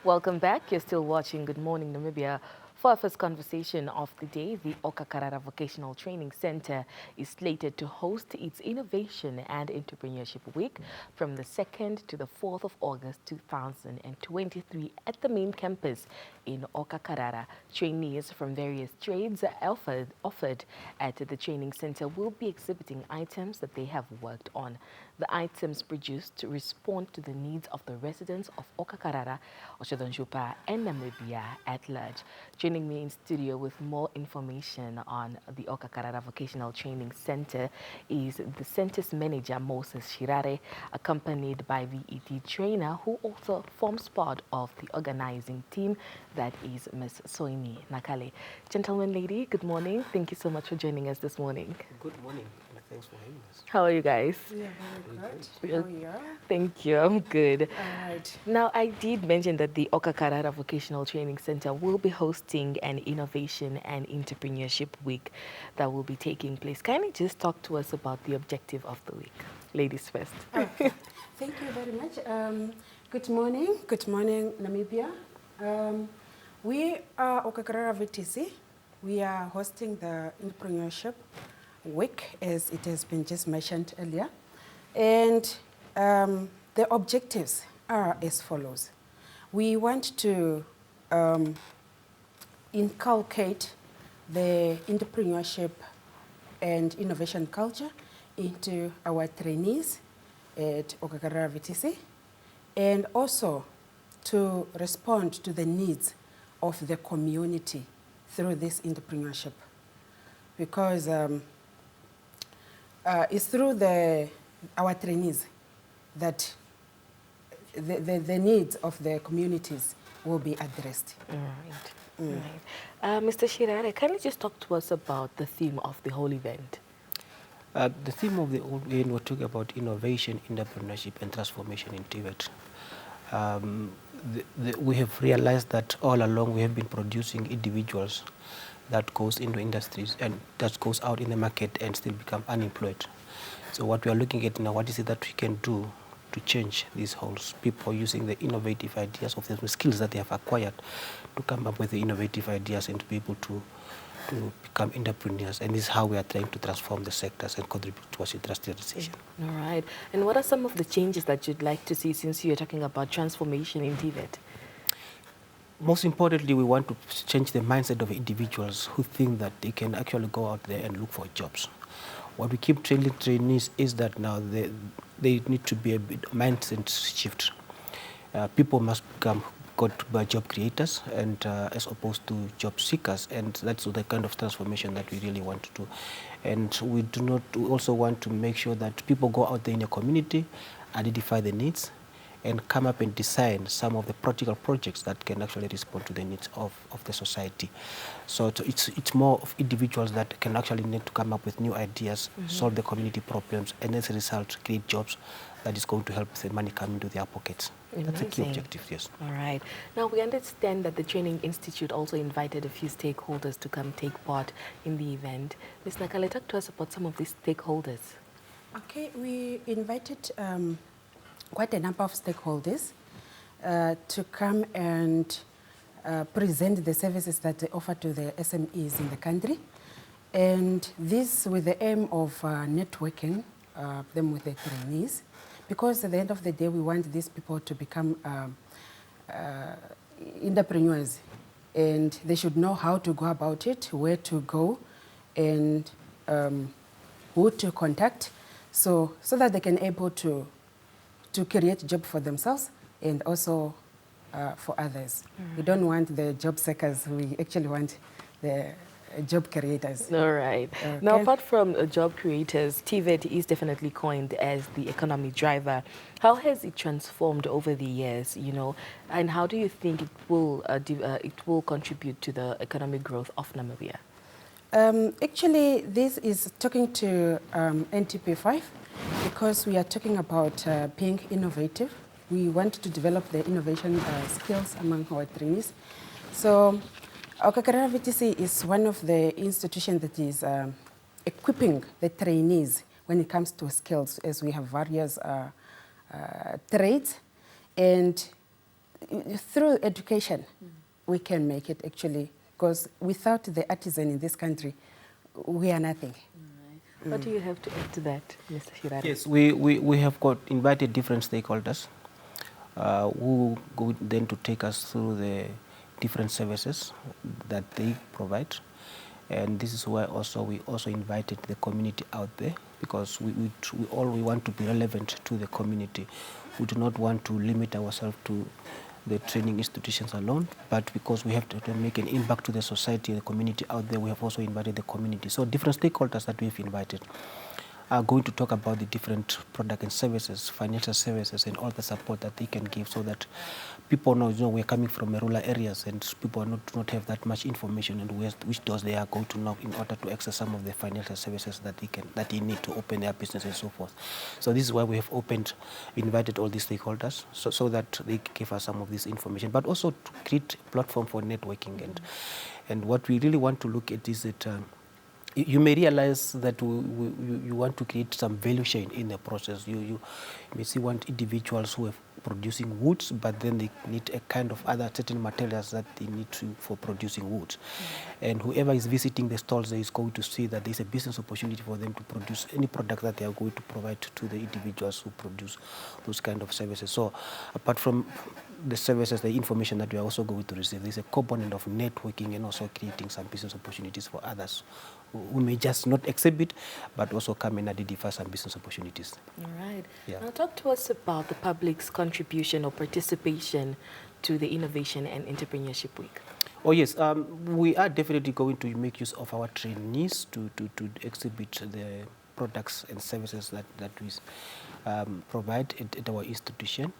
Welcome back. You're still watching Good Morning Namibia. For our first conversation of the day, the Okakarara Vocational Training Center is slated to host its Innovation and Entrepreneurship Week from the 2nd to the 4th of August 2023 at the main campus in Okakarara. Trainees from various trades offered at the training center will be exhibiting items that they have worked on. The items produced respond to the needs of the residents of Okakarara, Oshodonjupa, and Namibia at large. Joining me in studio with more information on the Okakarara Vocational Training Center is the center's manager, Moses Shirare, accompanied by VET trainer, who also forms part of the organizing team, that is Ms. Soini Nakale. Gentlemen, lady, good morning. Thank you so much for joining us this morning. Good morning. Thanks for having us. How are you guys? Yeah, very good. How are you? Thank you. I'm good. All right. Now, I did mention that the Okakarara Vocational Training Center will be hosting an Innovation and Entrepreneurship Week that will be taking place. Can you just talk to us about the objective of the week? Ladies first. Okay. Thank you very much. Good morning. Good morning, Namibia. We are Okakarara VTC. We are hosting the Entrepreneurship Week, as it has been just mentioned earlier. And the objectives are as follows. We want to inculcate the entrepreneurship and innovation culture into our trainees at Okakarara VTC, and also to respond to the needs of the community through this entrepreneurship. Because it's through our trainees that the needs of the communities will be addressed. Right. Right. Mr. Shirare, can you just talk to us about the theme of the whole event? The theme of the whole event, we're talking about innovation, entrepreneurship, and transformation in Tibet. We have realized that all along we have been producing individuals that goes into industries and that goes out in the market and still become unemployed. So what we are looking at now, what is it that we can do to change these holes? People using the innovative ideas of the skills that they have acquired to come up with the innovative ideas and to be able to become entrepreneurs. And this is how we are trying to transform the sectors and contribute towards industrialization. All right. And what are some of the changes that you'd like to see, since you're talking about transformation in Tibet? Most importantly, we want to change the mindset of individuals who think that they can actually go out there and look for jobs. What we keep training trainees is that now they need to be a bit mindset shift. People must become job creators and as opposed to job seekers, and that's the kind of transformation that we really want to do. And we also want to make sure that people go out there in the community, identify the needs, and come up and design some of the practical projects that can actually respond to the needs of the society. So it's more of individuals that can actually need to come up with new ideas, solve the community problems, and as a result create jobs that is going to help the money come into their pockets. Amazing. That's a key objective, yes. All right. Now, we understand that the Training Institute also invited a few stakeholders to come take part in the event. Ms. Nakale, talk to us about some of these stakeholders. Okay, we invited quite a number of stakeholders to come and present the services that they offer to the SMEs in the country. And this with the aim of networking them with the trainees, because at the end of the day, we want these people to become entrepreneurs, and they should know how to go about it, where to go, and who to contact, so that they can able to create job for themselves and also for others. We don't want the job seekers, we actually want the job creators. All right. Okay. Now, apart from job creators, TVET is definitely coined as the economy driver. How has it transformed over the years, and how do you think it will contribute to the economic growth of Namibia? Actually, this is talking to NTP5, because we are talking about being innovative. We want to develop the innovation skills among our trainees. So Okakarara VTC is one of the institutions that is equipping the trainees when it comes to skills, as we have various trades. And through education, we can make it actually, because without the artisan in this country, we are nothing. What do you have to add to that, Mr. Shirari? Yes, we have got invited different stakeholders who go then to take us through the different services that they provide. And this is why also we also invited the community out there, because we want to be relevant to the community. We do not want to limit ourselves to the training institutions alone, but because we have to make an impact to the society, the community out there, we have also invited the community. So different stakeholders that we've invited are going to talk about the different product and services, financial services, and all the support that they can give, so that people know, we're coming from rural areas and people do not have that much information and which doors they are going to knock in order to access some of the financial services that they need to open their business and so forth. So this is why we have invited all these stakeholders, so that they give us some of this information, but also to create a platform for networking. And what we really want to look at is that you may realize that you want to create some value chain in the process. You may see individuals who are producing woods, but then they need a kind of other certain materials that they need for producing woods. And whoever is visiting the stalls there is going to see that there's a business opportunity for them to produce any product that they are going to provide to the individuals who produce those kind of services. So apart from the services, the information that we are also going to receive, there's a component of networking and also creating some business opportunities for others who may just not exhibit, but also come and identify some business opportunities. All right. Yeah. Now talk to us about the public's contribution or participation to the Innovation and Entrepreneurship Week. Oh yes, we are definitely going to make use of our trainees to exhibit the products and services that we provide at our institution.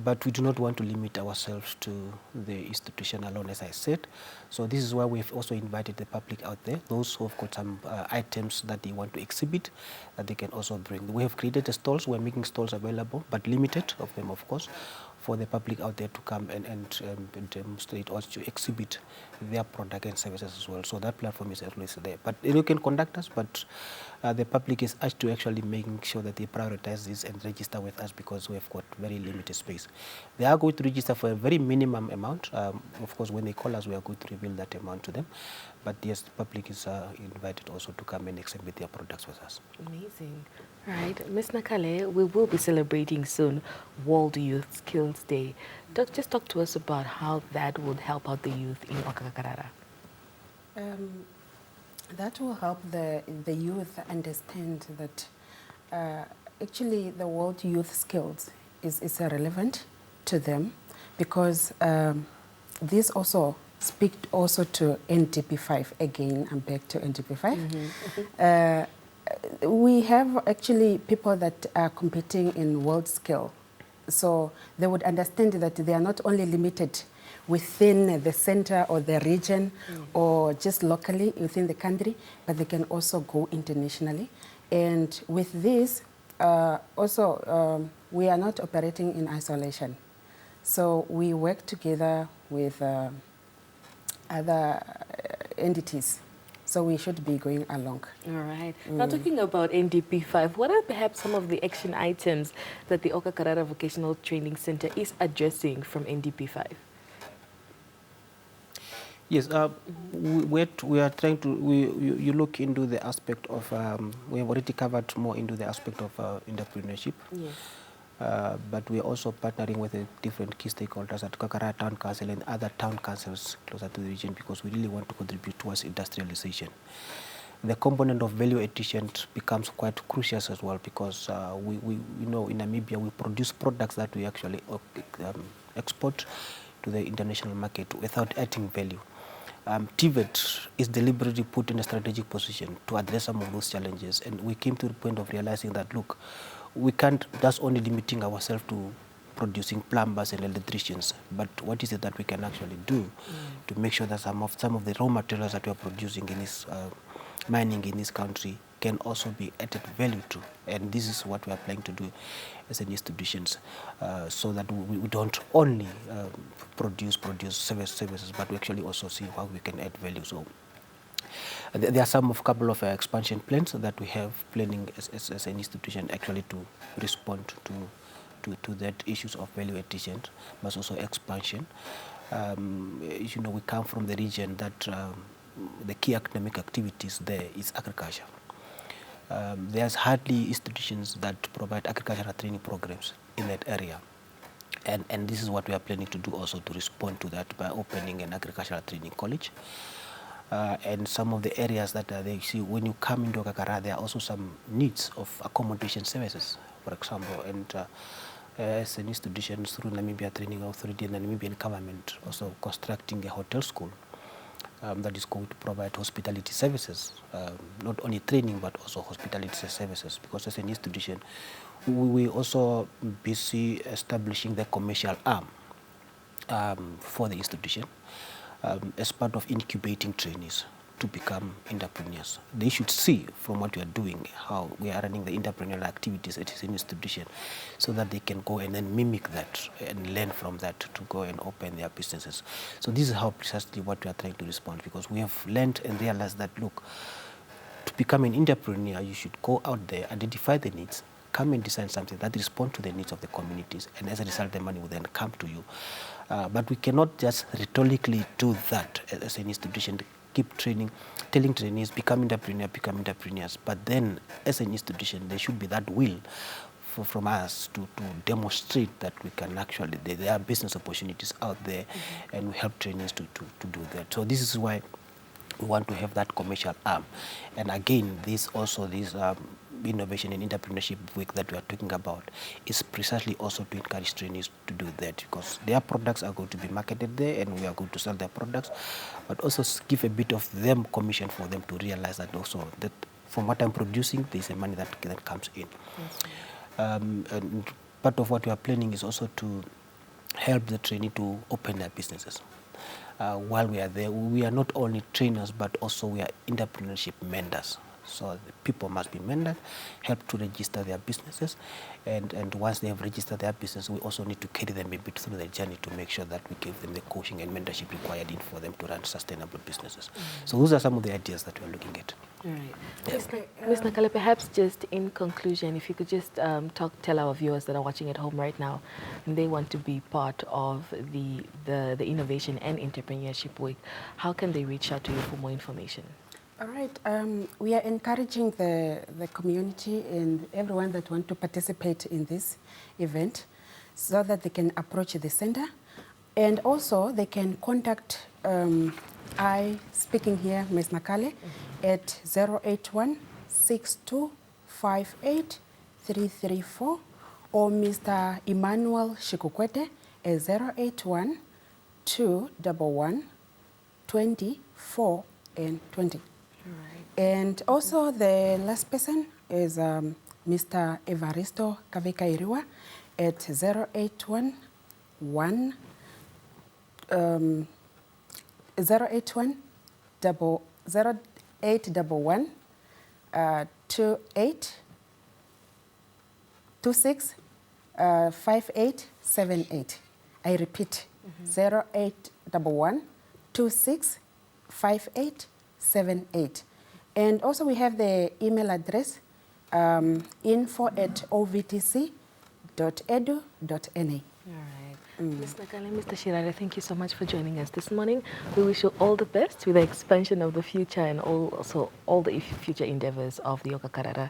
But we do not want to limit ourselves to the institution alone, as I said. So this is why we've also invited the public out there, those who have got some items that they want to exhibit, that they can also bring. We have created the stalls. We're making stalls available, but limited of them, of course, for the public out there to come and demonstrate or to exhibit their product and services as well. So that platform is always there. But you can contact us, but the public is asked to actually making sure that they prioritize this and register with us, because we have got very limited space. They are going to register for a very minimum amount. Of course, when they call us, we are going to reveal that amount to them. But yes, the public is invited also to come and exhibit their products with us. Amazing. All right, Ms. Nakale, we will be celebrating soon World Youth Skills Day. Just talk to us about how that would help out the youth in Okakakarara. That will help the youth understand that actually the World Youth Skills is relevant to them, because this also speaks also to NTP5. Again, I'm back to NTP5. We have actually people that are competing in world scale. So they would understand that they are not only limited within the center or the region or just locally within the country, but they can also go internationally. And with this, we are not operating in isolation. So we work together with other entities. So we should be going along. All right. Now talking about NDP5, what are perhaps some of the action items that the Okakakarara Vocational Training Center is addressing from NDP5? Yes, we are trying to, you look into the aspect of, we have already covered more into the aspect of entrepreneurship. Yes. But we are also partnering with the different key stakeholders at Okakakarara Town Council and other town councils closer to the region, because we really want to contribute towards industrialization. The component of value addition becomes quite crucial as well, because we know in Namibia we produce products that we actually export to the international market without adding value. TVET is deliberately put in a strategic position to address some of those challenges, and we came to the point of realizing that, look, we can't just only limiting ourselves to producing plumbers and electricians, but what is it that we can actually do to make sure that some of the raw materials that we are producing in this mining in this country can also be added value to. And this is what we are planning to do as an institutions, so that we don't only produce services, but we actually also see how we can add value. So there are couple of expansion plans that we have planning as an institution actually to respond to to that issues of value addition, but also expansion. You know, we come from the region that the key academic activities there is agriculture. There's hardly institutions that provide agricultural training programs in that area. And this is what we are planning to do also, to respond to that by opening an agricultural training college. And some of the areas that are there, you see, when you come into Okakara, there are also some needs of accommodation services, for example. And as an institution through Namibia Training Authority and the Namibian government, also constructing a hotel school that is going to provide hospitality services, not only training but also hospitality services, because as an institution, we also busy establishing the commercial arm for the institution as part of incubating trainees to become entrepreneurs. They should see from what we are doing how we are running the entrepreneurial activities at an institution, so that they can go and then mimic that and learn from that to go and open their businesses. So this is how precisely what we are trying to respond, because we have learned and realized that, look, to become an entrepreneur, you should go out there, identify the needs, come and design something that responds to the needs of the communities, and as a result, the money will then come to you. But we cannot just rhetorically do that as an institution, keep training, telling trainees, become entrepreneurs. But then, as an institution, there should be that will from us to demonstrate that we can actually, there are business opportunities out there, and we help trainees to do that. So this is why we want to have that commercial arm. And again, this innovation and entrepreneurship week that we are talking about is precisely also to encourage trainees to do that, because their products are going to be marketed there and we are going to sell their products, but also give a bit of them commission for them to realize that also that from what I'm producing, there's a money that comes in. And part of what we are planning is also to help the trainee to open their businesses. While we are there, we are not only trainers, but also we are entrepreneurship mentors. So the people must be mentored, help to register their businesses, and once they have registered their business, we also need to carry them a bit through the journey to make sure that we give them the coaching and mentorship required for them to run sustainable businesses. So those are some of the ideas that we are looking at. Right. Yes. Ms. Nakale, perhaps just in conclusion, if you could just tell our viewers that are watching at home right now, and they want to be part of the Innovation and Entrepreneurship Week, how can they reach out to you for more information? All right. We are encouraging the community and everyone that want to participate in this event so that they can approach the center. And also they can contact I, speaking here, Ms. Nakale, at 081-6258-334, or Mr. Emmanuel Shikukwete at 081-211-24 and 20. Right. And also the last person is Mr. Evaristo Kavekairiwa at 081 081 0811 28 26 5878. I repeat, 0811 26 5878. And also we have the email address info@ovtc.edu.na. All right. Ms. Nakale, Mr. Shirare, thank you so much for joining us this morning. We wish you all the best with the expansion of the future and also all the future endeavors of the Okakara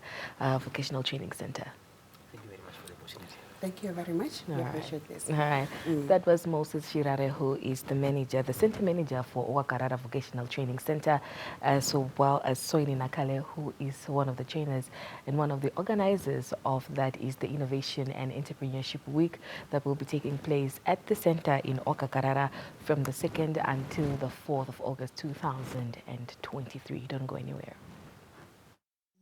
Vocational Training Center. Thank you very much for the opportunity. Thank you very much. We appreciate this. All right. That was Moses Shirare, who is the manager, the center manager for Okakara Vocational Training Center, as well as Soini Nakale, who is one of the trainers and one of the organizers of that is the Innovation and Entrepreneurship Week that will be taking place at the center in Okakara from the 2nd until the 4th of August 2023. Don't go anywhere.